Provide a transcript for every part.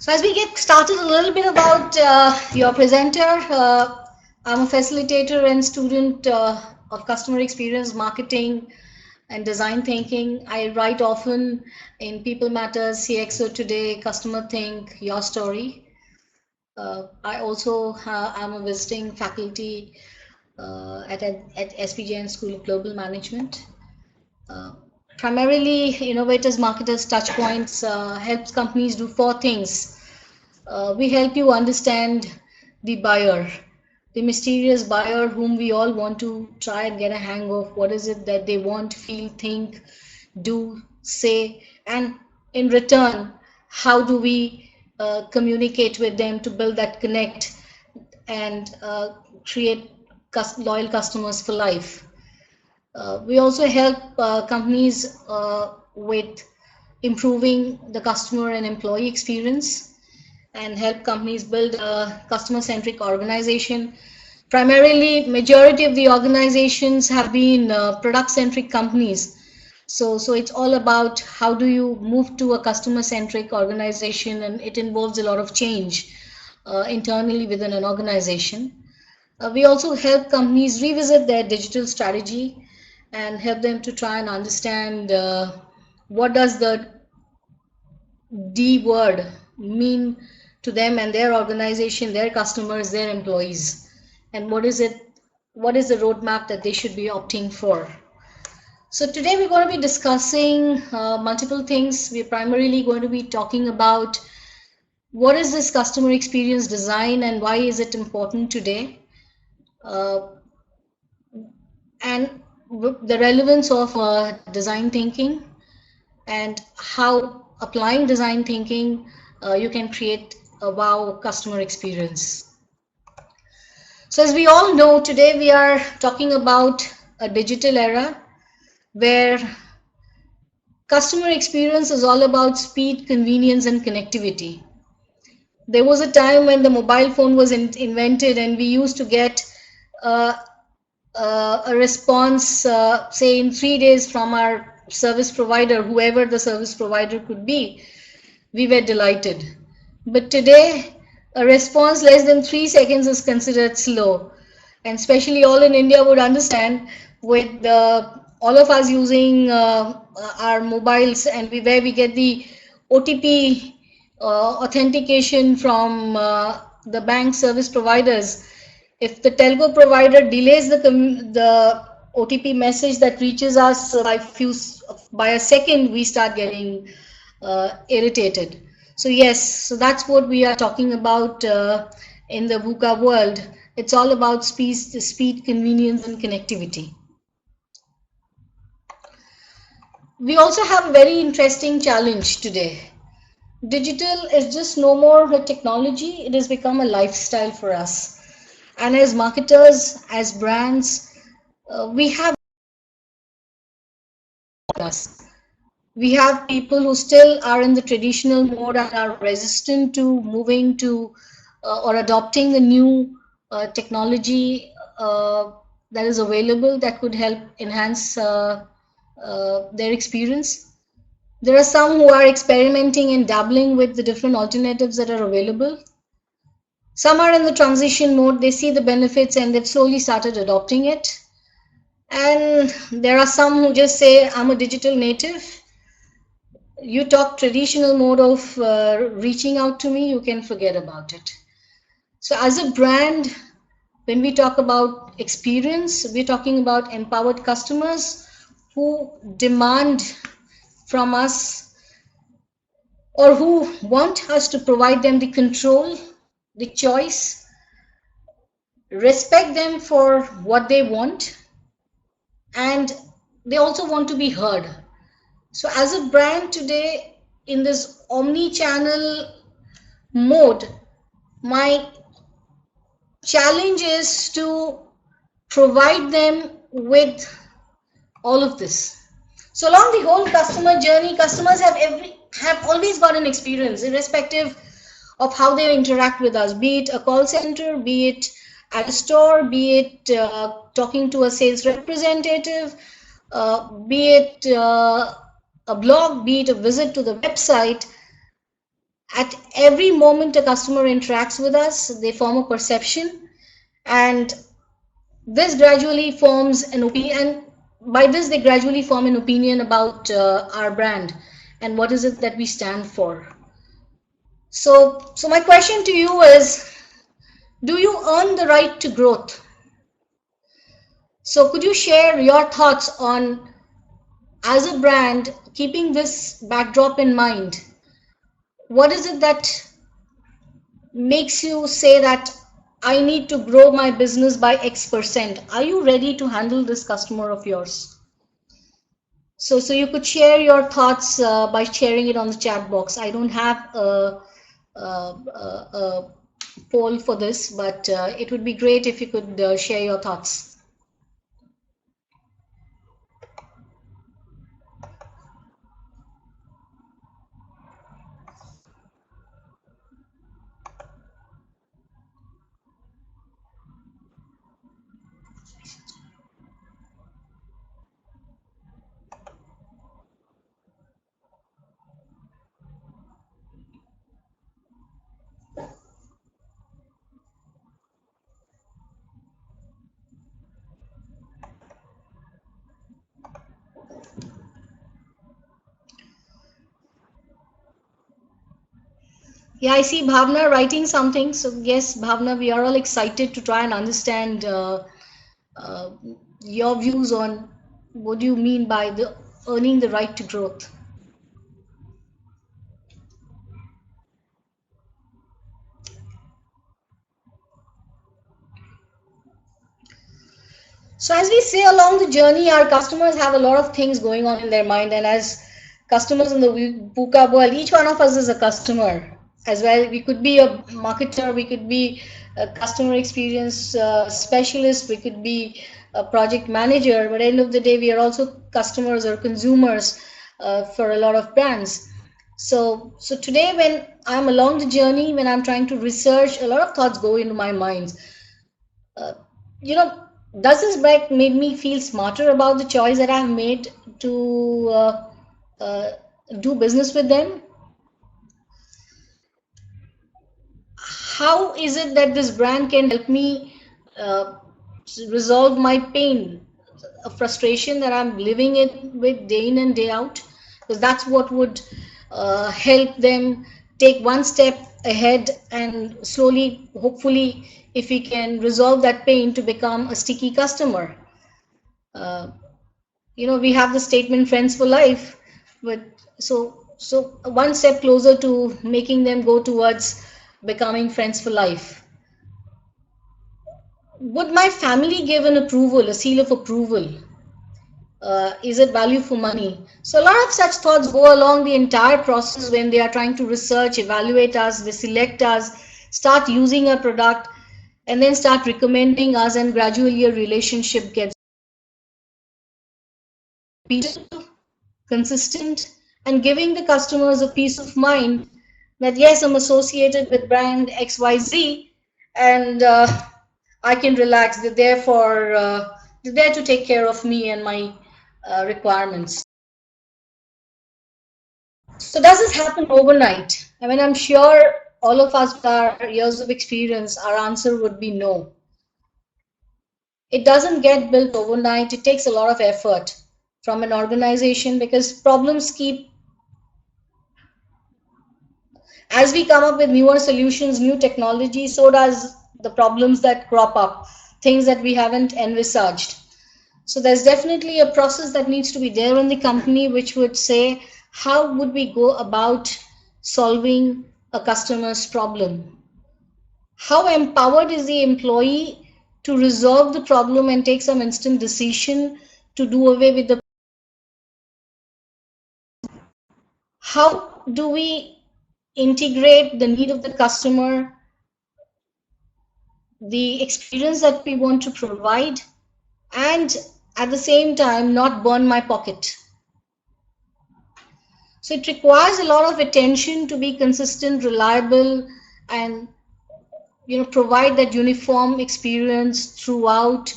So as we get started, a little bit about your presenter. I'm a facilitator and student of customer experience marketing and design thinking. I write often in People Matters, CXO Today, Customer Think, Your Story. I also am a visiting faculty at SPJN School of Global Management. Uh, Primarily, innovators, marketers, touchpoints helps companies do four things. We help you understand the buyer, the mysterious buyer whom we all want to try and get a hang of. What is it that they want, feel, think, do, say, and in return, how do we communicate with them to build that connect and create loyal customers for life. We also help companies with improving the customer and employee experience and help companies build a customer-centric organization. Primarily, majority of the organizations have been product-centric companies. So it's all about how do you move to a customer-centric organization, and it involves a lot of change internally within an organization. We also help companies revisit their digital strategy and help them to try and understand what does the D word mean to them and their organization, their customers, their employees, and what is the roadmap that they should be opting for. So today we're going to be discussing multiple things. We're primarily going to be talking about what is this customer experience design and why is it important today, and the relevance of design thinking and how applying design thinking you can create a wow customer experience. So as we all know, today we are talking about a digital era where customer experience is all about speed, convenience, and connectivity. There was a time when the mobile phone was invented and we used to get a response, say in 3 days from our service provider, whoever the service provider could be. We were delighted. But today, a response less than 3 seconds is considered slow. And especially all in India would understand with all of us using our mobiles and where we get the OTP authentication from the bank service providers. If the telco provider delays the OTP message that reaches us by a second, we start getting irritated. So yes, so that's what we are talking about in the VUCA world. It's all about speed, convenience, and connectivity. We also have a very interesting challenge today. Digital is just no more a technology, it has become a lifestyle for us. And as marketers, as brands, we have us. We have people who still are in the traditional mode and are resistant to moving to or adopting the new technology that is available that could help enhance their experience. There are some who are experimenting and dabbling with the different alternatives that are available. Some are in the transition mode, they see the benefits and they've slowly started adopting it. And there are some who just say, I'm a digital native. You talk traditional mode of reaching out to me, you can forget about it. So as a brand, when we talk about experience, we're talking about empowered customers who demand from us or who want us to provide them the control, the choice, respect them for what they want, and they also want to be heard. So as a brand today in this omni-channel mode, my challenge is to provide them with all of this. So along the whole customer journey, customers have always got an experience, irrespective of how they interact with us, be it a call center, be it at a store, be it talking to a sales representative, be it a blog, be it a visit to the website. At every moment a customer interacts with us, they form a perception, and this gradually forms an opinion, and by this they gradually form an opinion about our brand and what is it that we stand for. So my question to you is, do you earn the right to growth? So could you share your thoughts on, as a brand, keeping this backdrop in mind, what is it that makes you say that I need to grow my business by X%? Are you ready to handle this customer of yours? So you could share your thoughts by sharing it on the chat box. I don't have a poll for this, but it would be great if you could share your thoughts. Yeah, I see Bhavna writing something. So yes, Bhavna, we are all excited to try and understand uh, your views on what do you mean by the earning the right to growth. So as we say along the journey, our customers have a lot of things going on in their mind, and as customers in the VUCA world, each one of us is a customer as well. We could be a marketer, we could be a customer experience specialist, we could be a project manager, but at the end of the day, we are also customers or consumers for a lot of brands. So today, when I'm along the journey, when I'm trying to research, a lot of thoughts go into my mind. uh, you know, does this break made me feel smarter about the choice that I've made to uh, do business with them? How is it that this brand can help me uh, resolve my pain, a frustration that I'm living it with day in and day out? Because that's what would help them take one step ahead and slowly, hopefully, if we can resolve that pain to become a sticky customer. Uh, we have the statement friends for life, but so one step closer to making them go towards becoming friends for life. Would my family give an approval, a seal of approval? Is it value for money? So a lot of such thoughts go along the entire process when they are trying to research, evaluate us, they select us, start using a product, and then start recommending us, and gradually a relationship gets consistent, and giving the customers a peace of mind that yes, I'm associated with brand XYZ, and I can relax. They're there to take care of me and my requirements. So does this happen overnight? I mean, I'm sure all of us with our years of experience, our answer would be no. It doesn't get built overnight. It takes a lot of effort from an organization, because problems keep, as we come up with newer solutions, new technology, so does the problems that crop up, things that we haven't envisaged. So there's definitely a process that needs to be there in the company, which would say, how would we go about solving a customer's problem? How empowered is the employee to resolve the problem and take some instant decision to do away with the. How do we integrate the need of the customer, the experience that we want to provide, and at the same time not burn my pocket? So it requires a lot of attention to be consistent, reliable, and provide that uniform experience throughout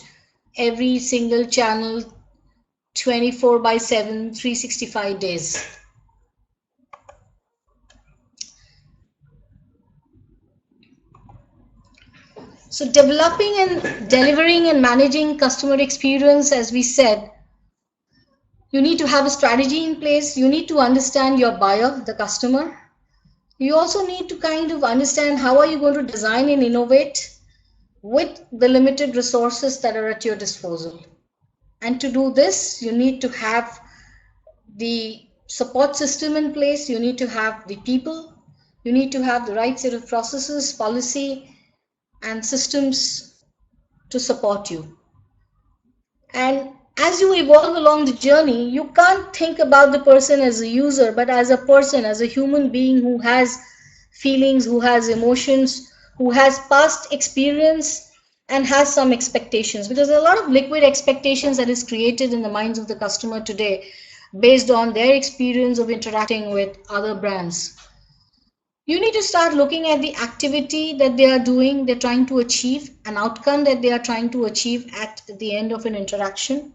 every single channel, 24/7, 365 days. So developing and delivering and managing customer experience, as we said, you need to have a strategy in place. You need to understand your buyer, the customer. You also need to kind of understand how are you going to design and innovate with the limited resources that are at your disposal. And to do this, you need to have the support system in place. You need to have the people. You need to have the right set of processes, policy, and systems to support you. And as you evolve along the journey, you can't think about the person as a user, but as a person, as a human being who has feelings, who has emotions, who has past experience and has some expectations. Because there are a lot of liquid expectations that is created in the minds of the customer today based on their experience of interacting with other brands. You need to start looking at the activity that they are doing, they're trying to achieve, an outcome that they are trying to achieve at the end of an interaction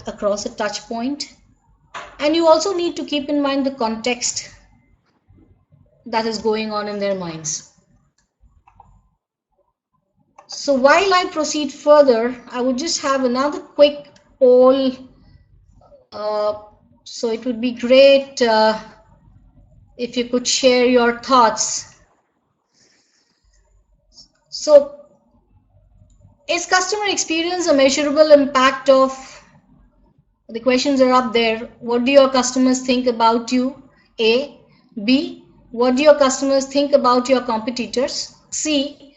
across a touch point. And you also need to keep in mind the context that is going on in their minds. So while I proceed further, I would just have another quick poll. So it would be great if you could share your thoughts. So is customer experience a measurable impact of, the questions are up there. What do your customers think about you? A. B. What do your customers think about your competitors? C.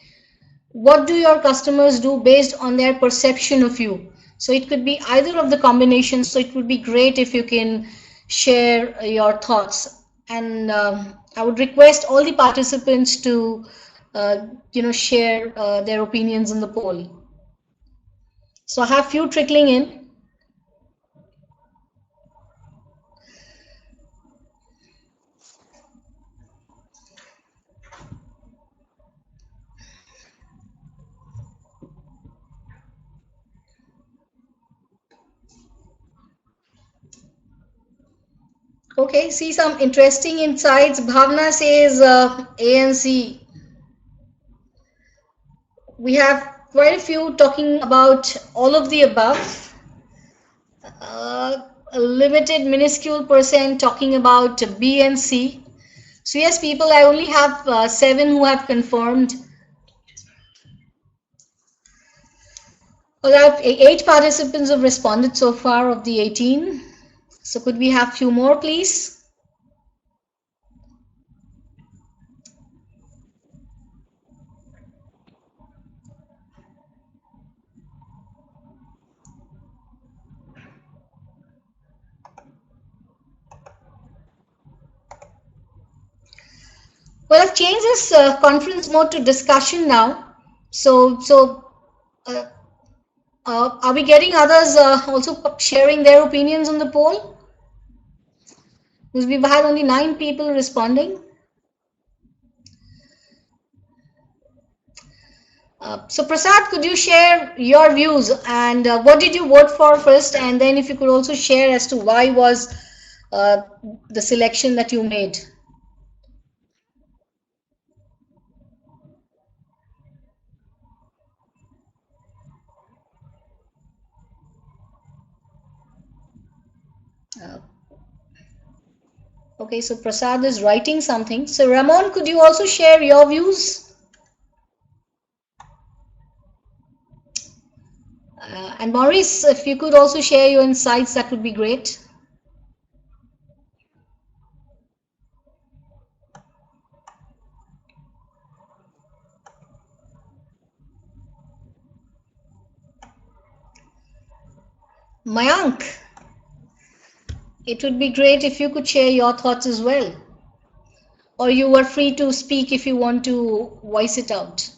What do your customers do based on their perception of you? So it could be either of the combinations. So it would be great if you can share your thoughts. And I would request all the participants to, share their opinions in the poll. So I have few trickling in. Okay, see some interesting insights. Bhavna says A and C. We have quite a few talking about all of the above. A limited, minuscule percent talking about B and C. So yes, people, I only have 7 who have confirmed. Well, I have 8 participants have responded so far of the 18. So could we have few more, please? Well, I've changed this conference mode to discussion now. Uh, are we getting others also sharing their opinions on the poll? Because we've had only 9 people responding. So Prasad, could you share your views and what did you vote for first, and then if you could also share as to why was the selection that you made? Uh, okay, so Prasad is writing something. So Ramon, could you also share your views? And Maurice, if you could also share your insights, that would be great. Mayank, it would be great if you could share your thoughts as well. Or you are free to speak if you want to voice it out.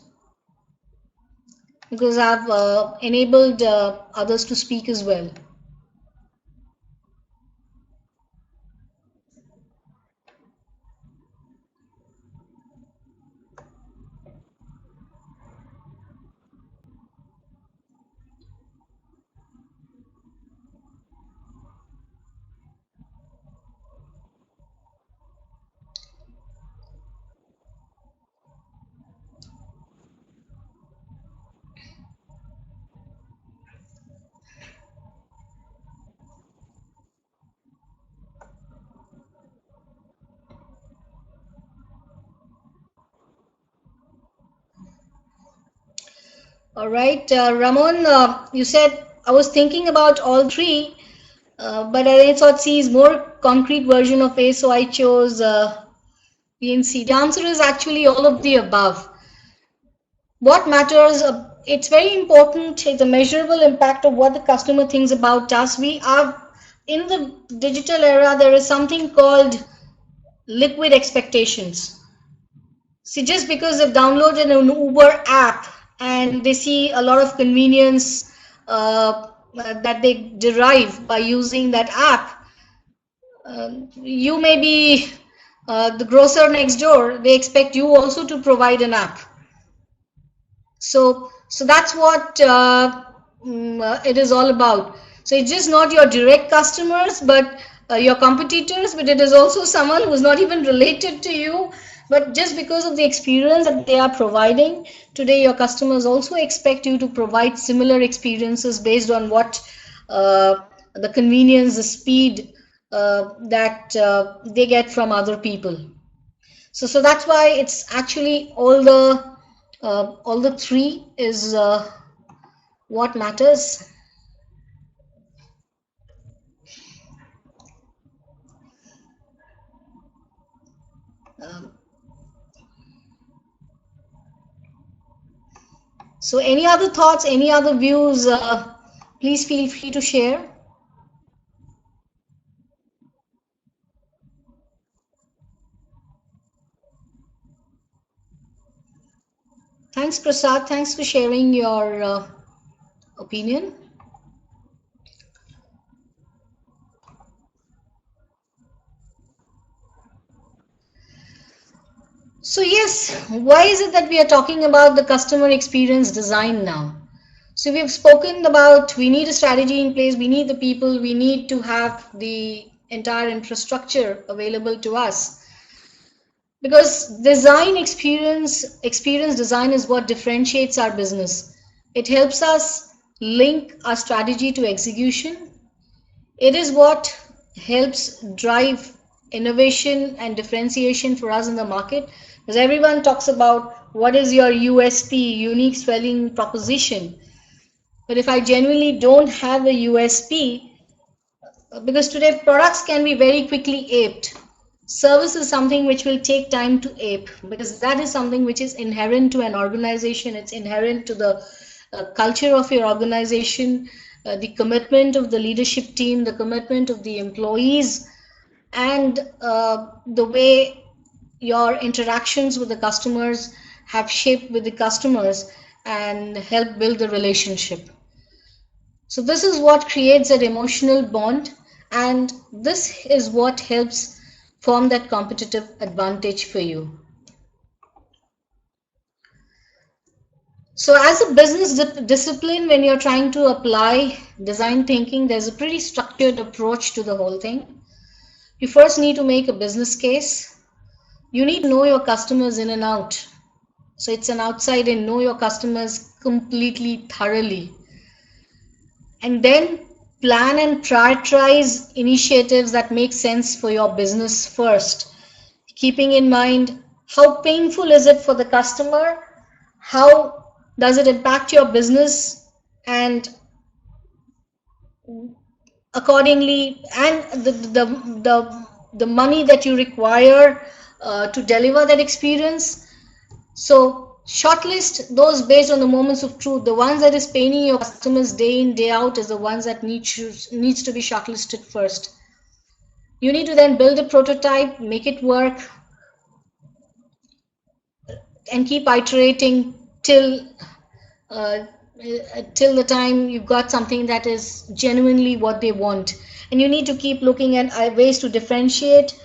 Because I've enabled others to speak as well. All right, Ramon, you said I was thinking about all three, but I thought C is more concrete version of A, so I chose B and C. The answer is actually all of the above. What matters, it's very important, it's a measurable impact of what the customer thinks about us. We are in the digital era, there is something called liquid expectations. See, just because they've downloaded an Uber app and they see a lot of convenience that they derive by using that app, you may be the grocer next door, they expect you also to provide an app. So that's what it is all about. So it's just not your direct customers, but your competitors, but it is also someone who's not even related to you. But just because of the experience that they are providing, today your customers also expect you to provide similar experiences based on what the convenience, the speed that they get from other people. So that's why it's actually all the three is what matters. Um, so any other thoughts, any other views, please feel free to share. Thanks, Prasad. Thanks for sharing your opinion. So yes, why is it that we are talking about the customer experience design now? So we've spoken about we need a strategy in place, we need the people, we need to have the entire infrastructure available to us. Because experience design is what differentiates our business. It helps us link our strategy to execution. It is what helps drive innovation and differentiation for us in the market, because everyone talks about what is your USP, unique selling proposition. But if I genuinely don't have a USP, because today products can be very quickly aped. Service is something which will take time to ape, because that is something which is inherent to an organization. It's inherent to the culture of your organization, the commitment of the leadership team, the commitment of the employees, and the way your interactions with the customers have shaped with the customers and help build the relationship. So this is what creates an emotional bond, and this is what helps form that competitive advantage for you. So as a business discipline, when you're trying to apply design thinking, there's a pretty structured approach to the whole thing. You first need to make a business case. You need to know your customers in and out. So it's an outside in, know your customers completely thoroughly. And then plan and prioritize initiatives that make sense for your business first, keeping in mind how painful is it for the customer, how does it impact your business, and accordingly, and the money that you require to deliver that experience. So shortlist those based on the moments of truth. The ones that is paining your customers day in, day out is the ones that needs to be shortlisted first. You need to then build a prototype, make it work, and keep iterating uh, till the time you've got something that is genuinely what they want. And you need to keep looking at ways to differentiate,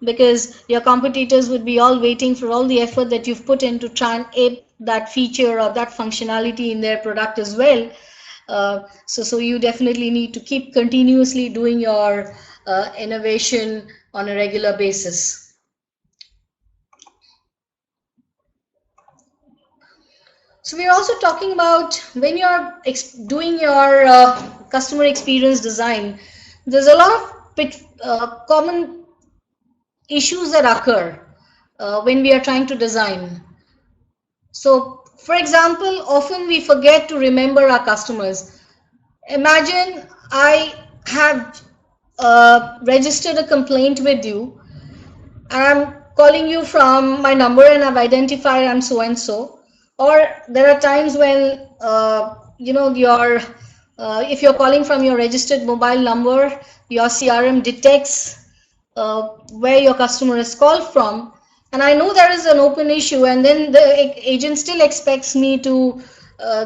because your competitors would be all waiting for all the effort that you've put in to try and ape that feature or that functionality in their product as well. So you definitely need to keep continuously doing your innovation on a regular basis. So we're also talking about when you're doing your customer experience design, there's a lot of common issues that occur when we are trying to design. So For example, often we forget to remember our customers. Imagine I have registered a complaint with you, and I'm calling you from my number and I've identified I'm so and so. Or there are times when your if you're calling from your registered mobile number, your CRM detects where your customer is called from, and I know there is an open issue, and then the agent still expects me to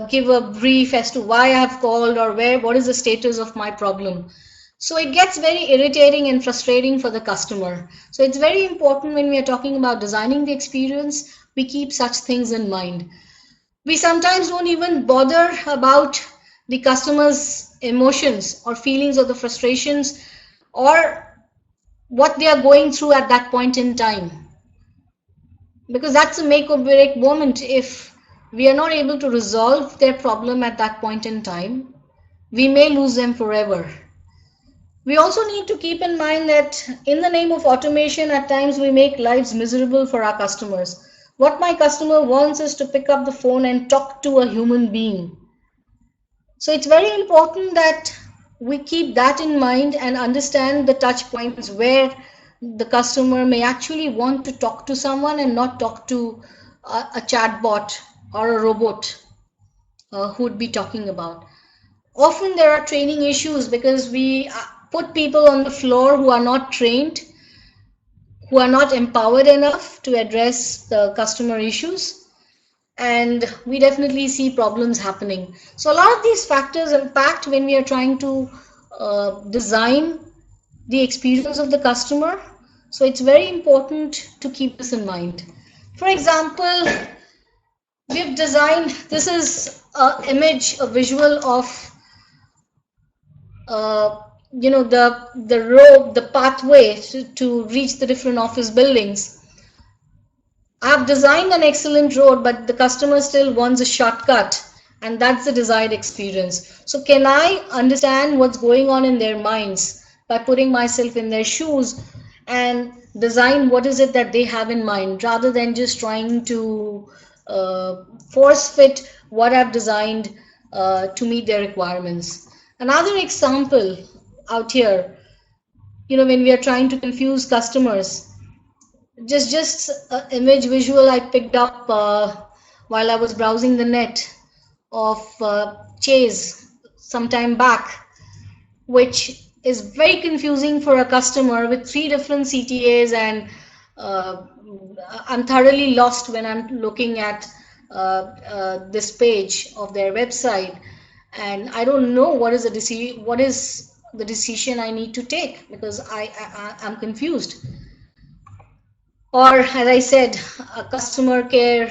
give a brief as to why I have called or what is the status of my problem. So it gets very irritating and frustrating for the customer. So it's very important when we are talking about designing the experience, we keep such things in mind. We sometimes don't even bother about the customer's emotions or feelings or the frustrations or what they are going through at that point in time, because that's a make or break moment. If we are not able to resolve their problem at that point in time, we may lose them forever. We also need to keep in mind that in the name of automation, at times we make lives miserable for our customers. What my customer wants is to pick up the phone and talk to a human being. So it's very important that we keep that in mind and understand the touch points where the customer may actually want to talk to someone and not talk to a chatbot or a robot who would be talking about. Often there are training issues because we put people on the floor who are not trained, who are not empowered enough to address the customer issues, and we definitely see problems happening. So a lot of these factors impact when we are trying to design the experience of the customer. So it's very important to keep this in mind. For example, we've designed, this is an image, a visual of the road, the pathway to reach the different office buildings. I've designed an excellent road, but the customer still wants a shortcut, and that's the desired experience. So can I understand what's going on in their minds by putting myself in their shoes and design what is it that they have in mind, rather than just trying to force fit what I've designed to meet their requirements. Another example out here, when we are trying to confuse customers, just an image visual I picked up while I was browsing the net of Chase some time back, which is very confusing for a customer with 3 different CTAs, and I'm thoroughly lost when I'm looking at this page of their website, and I don't know what is the decision I need to take, because I'm confused. Or, as I said, a customer care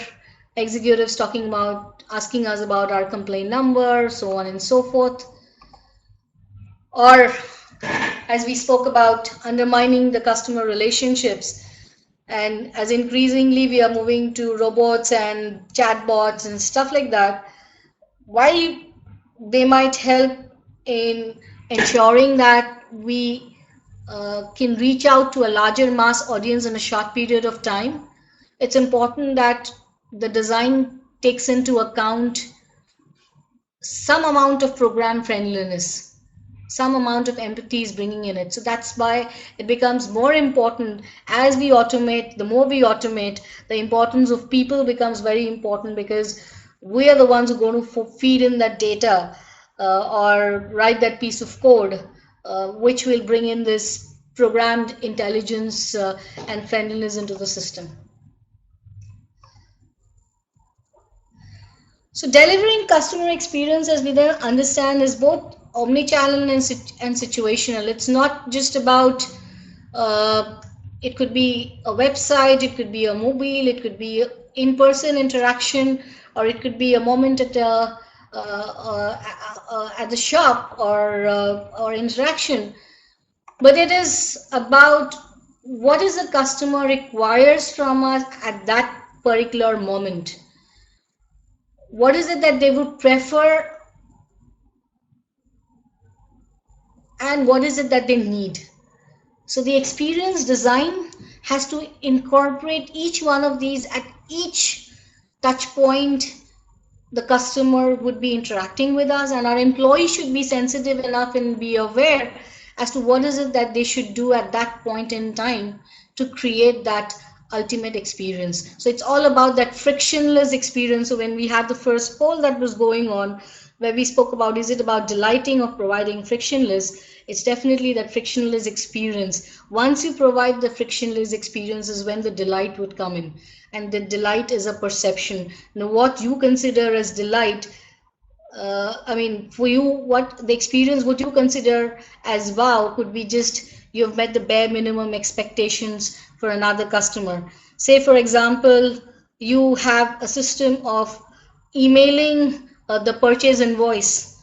executives asking us about our complaint number, so on and so forth. Or, as we spoke about, undermining the customer relationships. And as increasingly we are moving to robots and chatbots and stuff like that, while they might help in ensuring that we can reach out to a larger mass audience in a short period of time, it's important that the design takes into account some amount of program friendliness, some amount of empathy is bringing in it. So that's why it becomes more important as we automate. The more we automate, the importance of people becomes very important, because we are the ones who are going to feed in that data or write that piece of code, which will bring in this programmed intelligence and friendliness into the system. So delivering customer experience, as we then understand, is both omnichannel and situational. It's not just about, it could be a website, it could be a mobile, it could be in-person interaction, or it could be a moment at the shop or interaction. But it is about what is the customer requires from us at that particular moment. What is it that they would prefer, and what is it that they need? So the experience design has to incorporate each one of these at each touch point the customer would be interacting with us, and our employees should be sensitive enough and be aware as to what is it that they should do at that point in time to create that ultimate experience. So it's all about that frictionless experience. So when we had the first poll that was going on, where we spoke about, is it about delighting or providing frictionless, it's definitely that frictionless experience. Once you provide the frictionless experience is when the delight would come in, and the delight is a perception. Now what you consider as delight, I mean, for you, what the experience, what you consider as wow, could be just you've met the bare minimum expectations for another customer. Say, for example, you have a system of emailing the purchase invoice.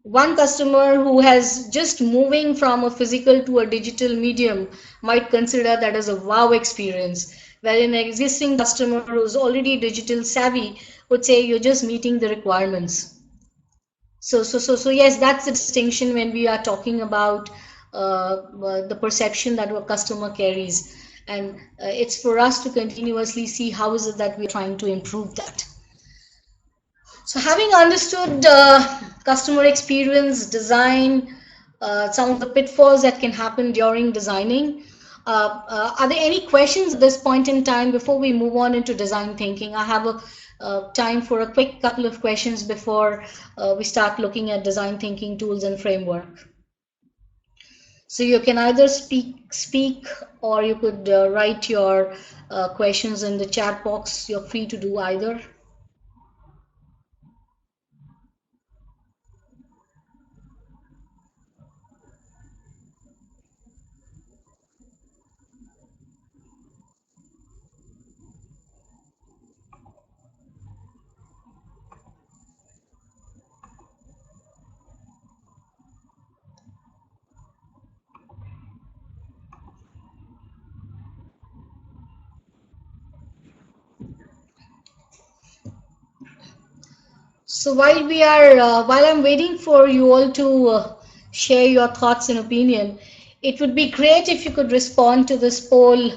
One customer who has just moving from a physical to a digital medium might consider that as a wow experience, where an existing customer who's already digital savvy would say you're just meeting the requirements. So yes, that's the distinction when we are talking about the perception that a customer carries, and it's for us to continuously see how is it that we're trying to improve that. So having understood customer experience, design, some of the pitfalls that can happen during designing, are there any questions at this point in time before we move on into design thinking? I have a time for a quick couple of questions before we start looking at design thinking tools and framework. So you can either speak, or you could write your questions in the chat box. You're free to do either. So while I'm waiting for you all to share your thoughts and opinion, it would be great if you could respond to this poll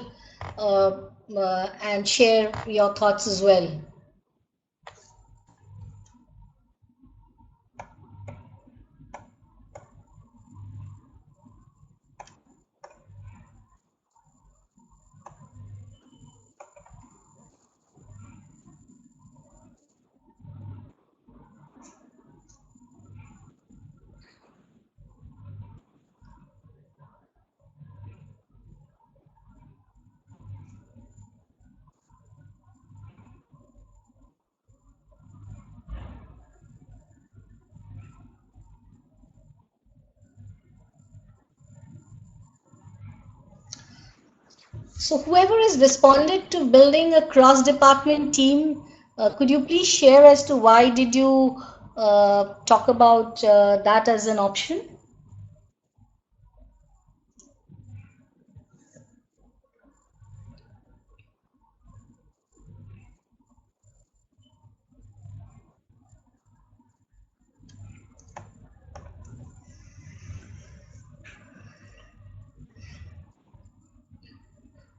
and share your thoughts as well. So whoever has responded to building a cross-department team, could you please share as to why did you talk about that as an option?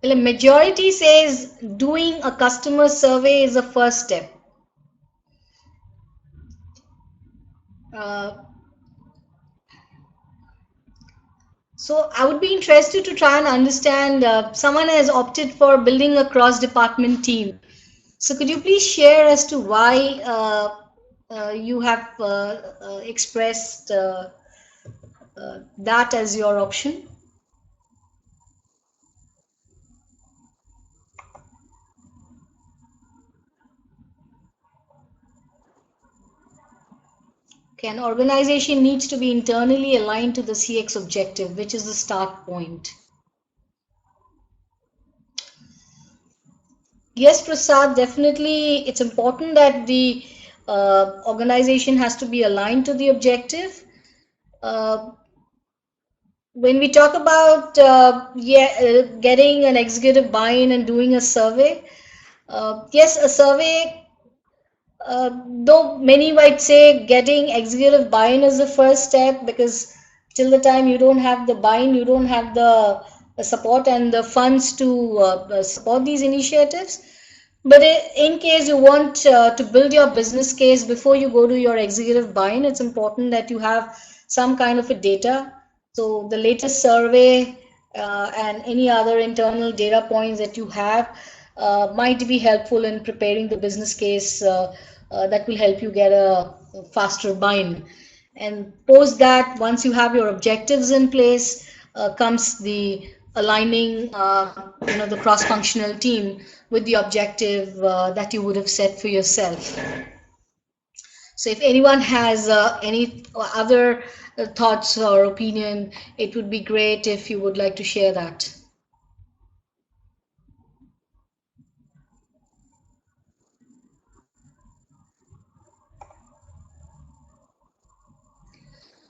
Well, a majority says doing a customer survey is a first step. Uh, so I would be interested to try and understand, someone has opted for building a cross-department team. So could you please share as to why you have expressed that as your option? Okay, an organization needs to be internally aligned to the CX objective, which is the start point. Yes, Prasad, definitely it's important that the organization has to be aligned to the objective. When we talk about getting an executive buy-in and doing a survey, yes, a survey, though many might say getting executive buy-in is the first step, because till the time you don't have the buy-in, you don't have the support and the funds to support these initiatives. But in case you want to build your business case before you go to your executive buy-in, it's important that you have some kind of a data. So the latest survey and any other internal data points that you have might be helpful in preparing the business case that will help you get a faster buy-in. And post that, once you have your objectives in place, comes the aligning, the cross-functional team with the objective that you would have set for yourself. So if anyone has any other thoughts or opinion, it would be great if you would like to share that.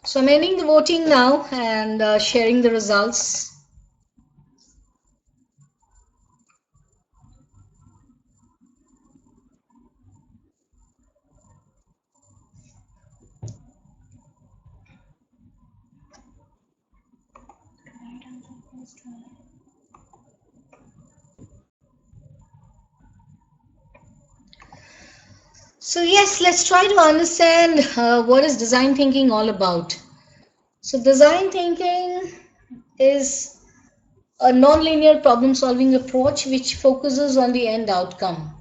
So I'm ending the voting now and sharing the results. So yes, let's try to understand what is design thinking all about. So design thinking is a non-linear problem-solving approach which focuses on the end outcome.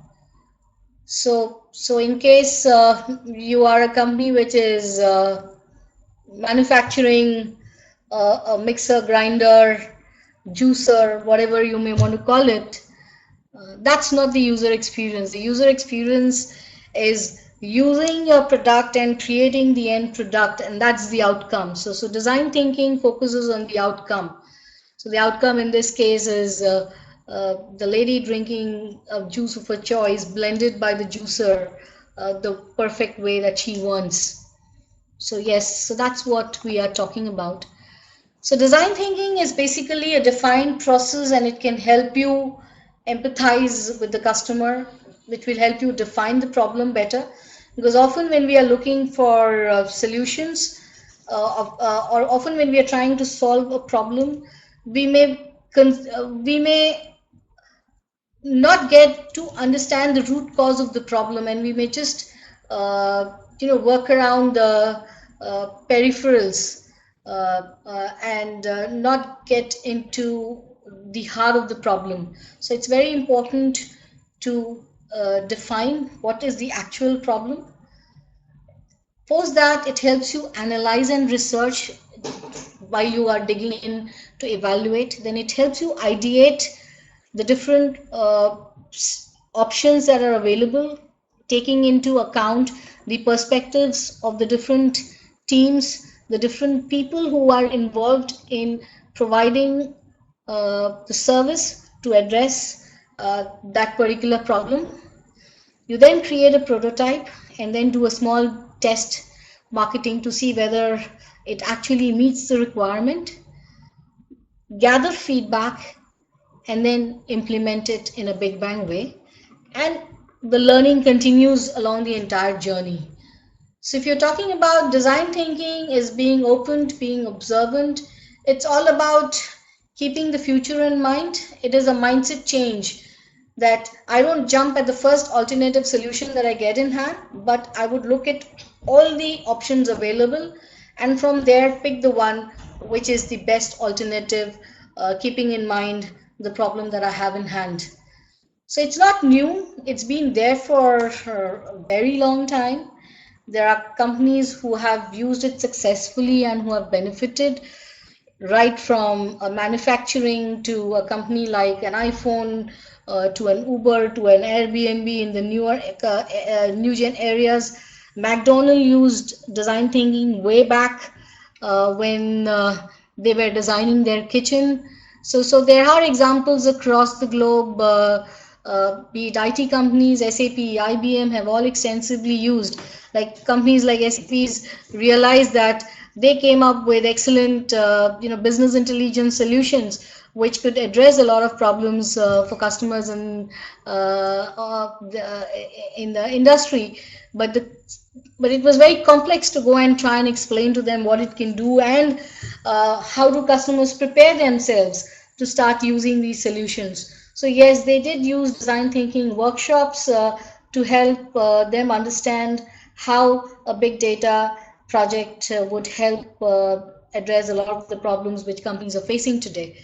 So in case you are a company which is manufacturing a mixer, grinder, juicer, whatever you may want to call it, that's not the user experience. The user experience is using your product and creating the end product, and that's the outcome. So design thinking focuses on the outcome. So the outcome in this case is the lady drinking a juice of her choice, blended by the juicer, the perfect way that she wants. So yes, so that's what we are talking about. So design thinking is basically a defined process, and it can help you empathize with the customer, which will help you define the problem better. Because often when we are looking for solutions, or often when we are trying to solve a problem, we may not get to understand the root cause of the problem, and we may just work around the peripherals and not get into the heart of the problem. So it's very important to define what is the actual problem. Post that, it helps you analyze and research while you are digging in to evaluate. Then it helps you ideate the different options that are available, taking into account the perspectives of the different teams, the different people who are involved in providing the service to address that particular problem. You then create a prototype and then do a small test marketing to see whether it actually meets the requirement. Gather feedback and then implement it in a big bang way. And the learning continues along the entire journey. So if you're talking about design thinking is being open, being observant, it's all about keeping the future in mind. It is a mindset change that I don't jump at the first alternative solution that I get in hand, but I would look at all the options available and from there pick the one which is the best alternative, keeping in mind the problem that I have in hand. So it's not new, it's been there for a very long time. There are companies who have used it successfully and who have benefited, right from manufacturing to a company like an iPhone, to an Uber, to an Airbnb in the newer new gen areas. McDonald used design thinking way back when they were designing their kitchen. So there are examples across the globe, be it IT companies, SAP, IBM have all extensively used. Like companies like SAP's realized that they came up with excellent business intelligence solutions which could address a lot of problems for customers in the industry, but it was very complex to go and try and explain to them what it can do and how do customers prepare themselves to start using these solutions. So yes, they did use design thinking workshops to help them understand how a big data project would help address a lot of the problems which companies are facing today.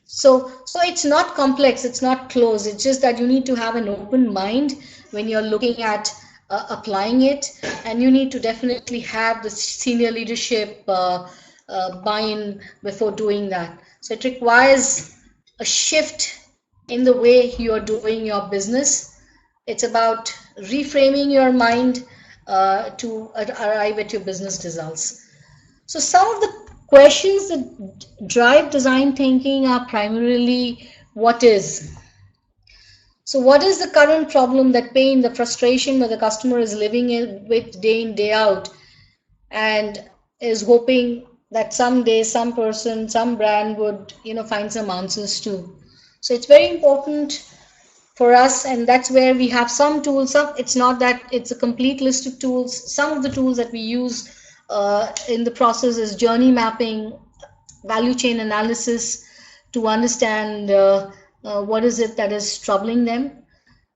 So it's not complex, it's not closed. It's just that you need to have an open mind when you're looking at applying it, and you need to definitely have the senior leadership buy-in before doing that. So it requires a shift in the way you're doing your business. It's about reframing your mind to arrive at your business results. So some of the questions that drive design thinking are primarily what is. So what is the current problem, that pain, the frustration that the customer is living with day in, day out, and is hoping that someday some person, some brand would, find some answers to. So it's very important for us, and that's where we have some tools. It's not that it's a complete list of tools. Some of the tools that we use in the process is journey mapping, value chain analysis, to understand what is it that is troubling them.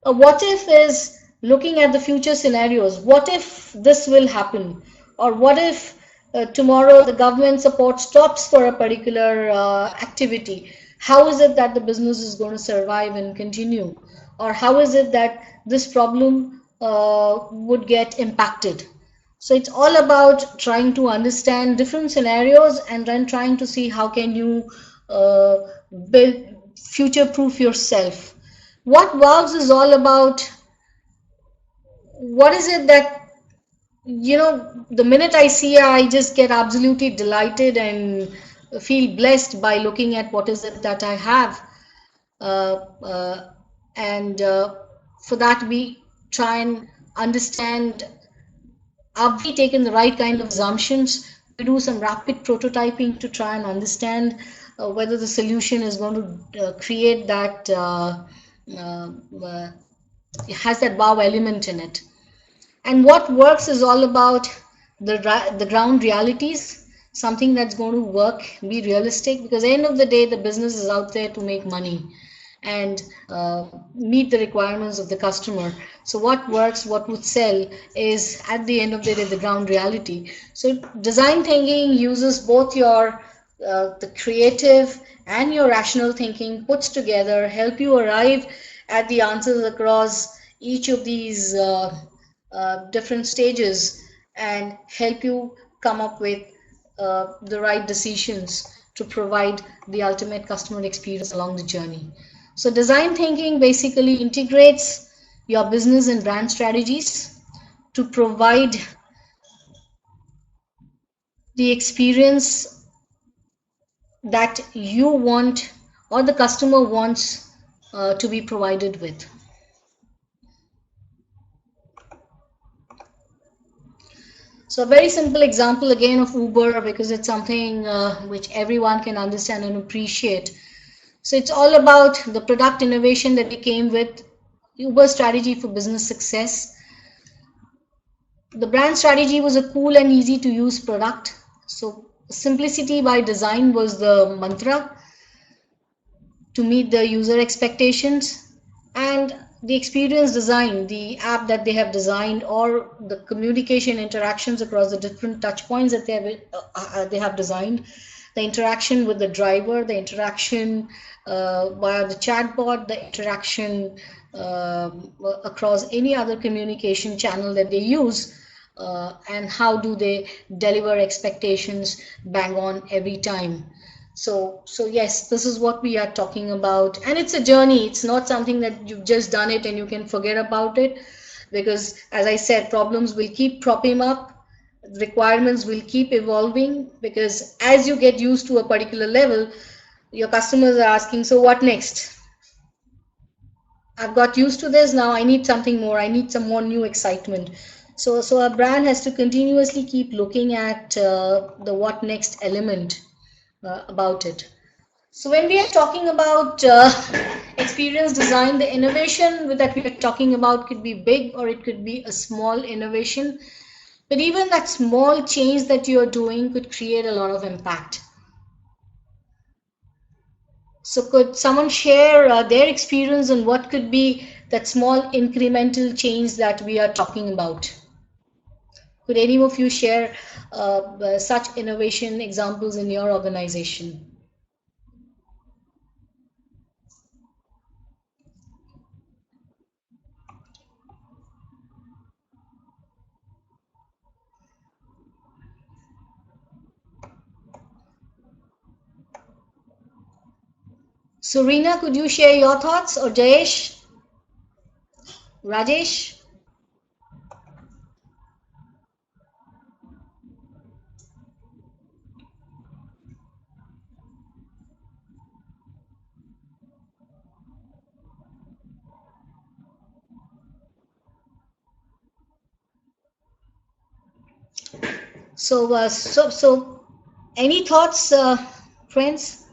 A what if is looking at the future scenarios. What if this will happen? Or what if tomorrow the government support stops for a particular activity? How is it that the business is going to survive and continue? Or how is it that this problem would get impacted? So it's all about trying to understand different scenarios and then trying to see how can you uh, build future-proof yourself. What Valves is all about, what is it that, the minute I see it, I just get absolutely delighted and feel blessed by looking at what is it that I have. Uh, uh, and For that, we try and understand, have we taken the right kind of assumptions? We do some rapid prototyping to try and understand whether the solution is going to create that, uh, uh, has that wow element in it. And what works is all about the ground realities, something that's going to work, be realistic, because at the end of the day, the business is out there to make money and meet the requirements of the customer. So what works, what would sell is at the end of the day the ground reality. So design thinking uses both your the creative and your rational thinking puts together, help you arrive at the answers across each of these different stages, and help you come up with the right decisions to provide the ultimate customer experience along the journey. So design thinking basically integrates your business and brand strategies to provide the experience that you want or the customer wants to be provided with. So a very simple example again of Uber, because it's something which everyone can understand and appreciate. So it's all about the product innovation that we came with, Uber strategy for business success. The brand strategy was a cool and easy to use product. So simplicity by design was the mantra to meet the user expectations, and the experience design, the app that they have designed, or the communication interactions across the different touch points that they have designed, the interaction with the driver, the interaction via the chatbot, the interaction across any other communication channel that they use, and how do they deliver expectations bang on every time. So yes, this is what we are talking about, and it's a journey. It's not something that you've just done it and you can forget about it, because as I said, problems will keep propping up, requirements will keep evolving, because as you get used to a particular level, your customers are asking, so what next? I've got used to this, now I need something more, I need some more new excitement. So a brand has to continuously keep looking at the what next element about it. So when we are talking about experience design, the innovation that we are talking about could be big or it could be a small innovation. But even that small change that you are doing could create a lot of impact. So could someone share their experience and what could be that small incremental change that we are talking about? Could any of you share such innovation examples in your organization? So, Reena, could you share your thoughts, or Jayesh, Rajesh? So, any thoughts, friends?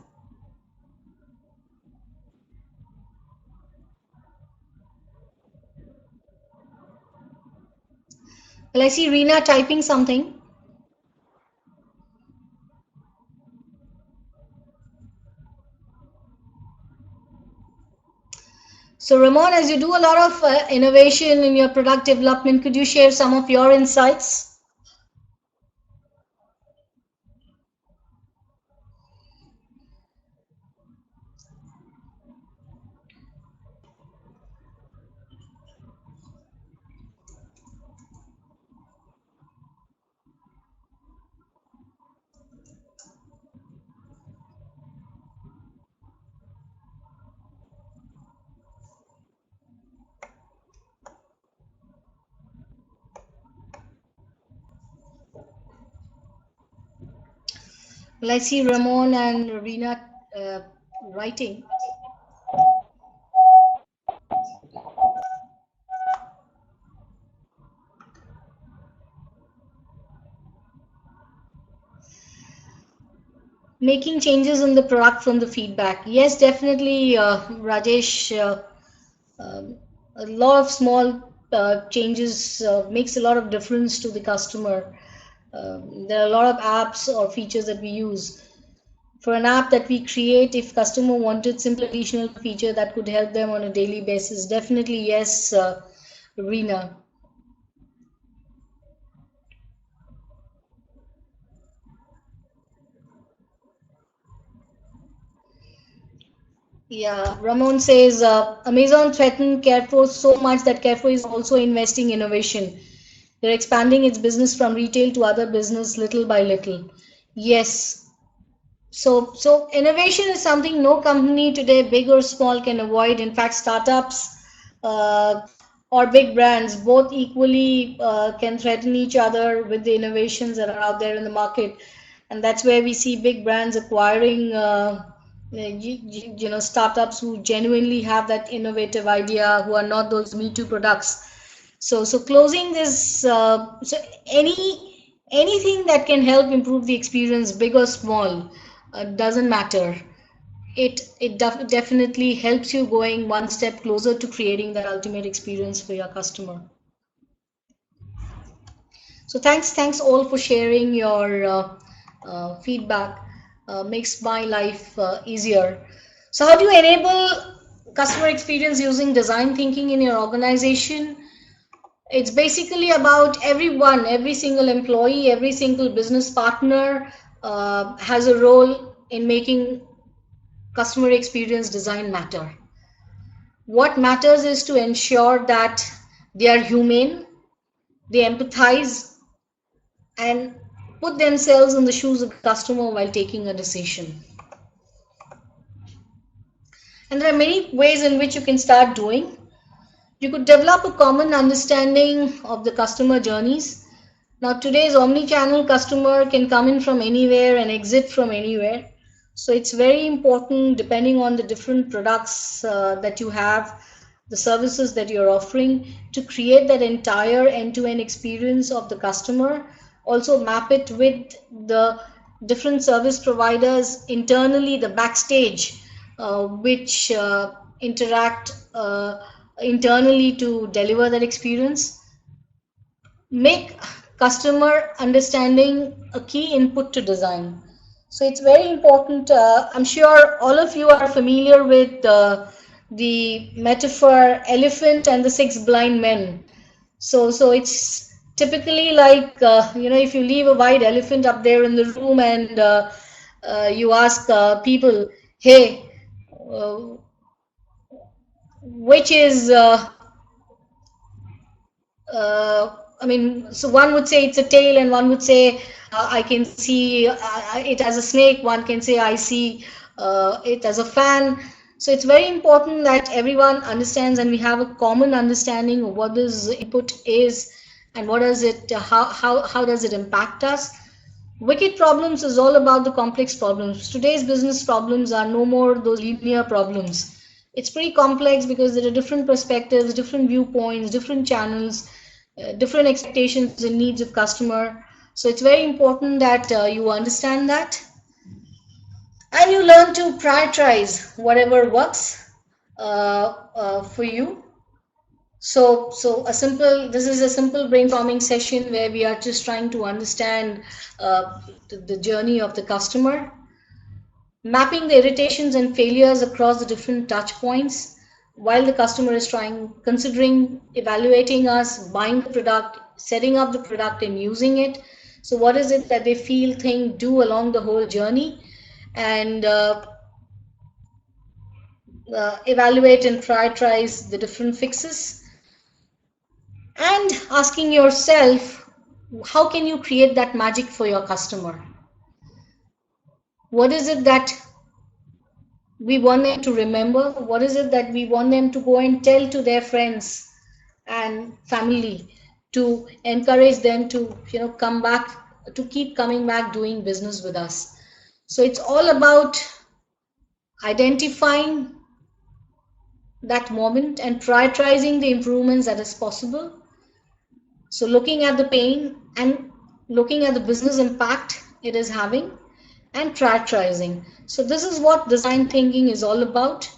Well, I see Reena typing something. So, Ramon, as you do a lot of innovation in your product development, could you share some of your insights? Well, I see Ramon and Reena uh, writing. Making changes in the product from the feedback. Yes, definitely, Rajesh. Um, a lot of small changes makes a lot of difference to the customer. There are a lot of apps or features that we use. For an app that we create, if customer wanted simple additional feature that could help them on a daily basis, definitely yes, Reena. Yeah, Ramon says Amazon threatened Carrefour so much that Carrefour is also investing innovation. They're expanding its business from retail to other business little by little. Yes. So innovation is something no company today, big or small, can avoid. In fact, startups uh, or big brands both equally can threaten each other with the innovations that are out there in the market, and that's where we see big brands acquiring, startups who genuinely have that innovative idea, who are not those Me Too products. So closing this, anything that can help improve the experience, big or small, doesn't matter. It definitely helps you going one step closer to creating that ultimate experience for your customer. So thanks all for sharing your feedback. Makes my life easier. So how do you enable customer experience using design thinking in your organization? It's basically about everyone, every single employee, every single business partner has a role in making customer experience design matter. What matters is to ensure that they are humane, they empathize, and put themselves in the shoes of the customer while taking a decision. And there are many ways in which you can start doing. You could develop a common understanding of the customer journeys. Now, today's omni-channel customer can come in from anywhere and exit from anywhere. So it's very important, depending on the different products that you have, the services that you're offering, to create that entire end-to-end experience of the customer. Also map it with the different service providers internally, the backstage, which interact internally to deliver that experience. Make customer understanding a key input to design. So it's very important. I'm sure all of you are familiar with the metaphor elephant and the six blind men. So it's typically like if you leave a white elephant up there in the room and you ask people, hey, uh, which is I mean, so one would say it's a tail, and one would say I can see it as a snake. One can say I see it as a fan. So it's very important that everyone understands and we have a common understanding of what this input is and what does it, how does it impact us. Wicked problems is all about the complex problems. Today's business problems are no more those linear problems. It's pretty complex because there are different perspectives, different viewpoints, different channels, different expectations and needs of customer. So it's very important that you understand that and you learn to prioritize whatever works for you. So this is a simple brainstorming session where we are just trying to understand the journey of the customer, mapping the irritations and failures across the different touch points while the customer is considering, evaluating us, buying the product, setting up the product and using it. So what is it that they feel, think, do along the whole journey, and evaluate and prioritize the different fixes, and asking yourself, how can you create that magic for your customer? What is it that we want them to remember? What is it that we want them to go and tell to their friends and family to encourage them to come back, to keep coming back doing business with us? So it's all about identifying that moment and prioritizing the improvements that is possible. So looking at the pain and looking at the business impact it is having and prioritizing. So this is what design thinking is all about.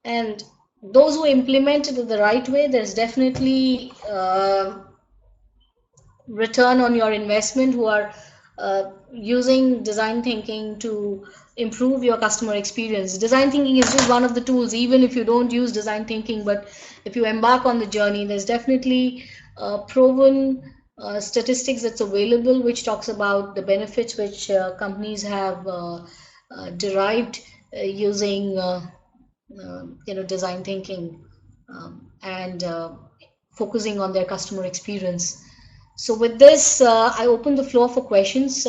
And those who implement it the right way, there's definitely return on your investment, who are using design thinking to improve your customer experience. Design thinking is just one of the tools, even if you don't use design thinking, but if you embark on the journey, there's definitely proven statistics that's available which talks about the benefits which companies have derived using design thinking and focusing on their customer experience. So with this, I open the floor for questions,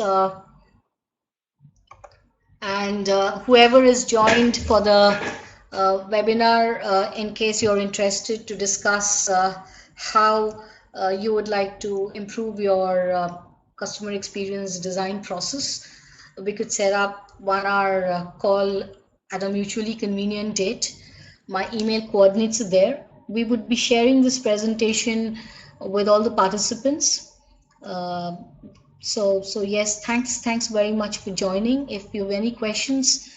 and whoever is joined for the webinar, in case you're interested to discuss how you would like to improve your customer experience design process, we could set up 1 hour call at a mutually convenient date. My email coordinates are there. We would be sharing this presentation with all the participants. So yes, thanks very much for joining. If you have any questions,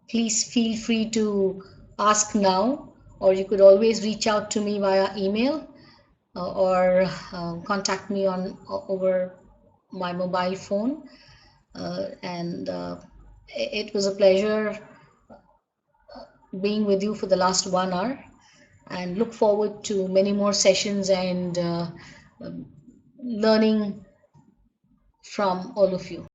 please feel free to ask now, or you could always reach out to me via email or contact me on over my mobile phone. And it was a pleasure being with you for the last 1 hour, and look forward to many more sessions and learning from all of you.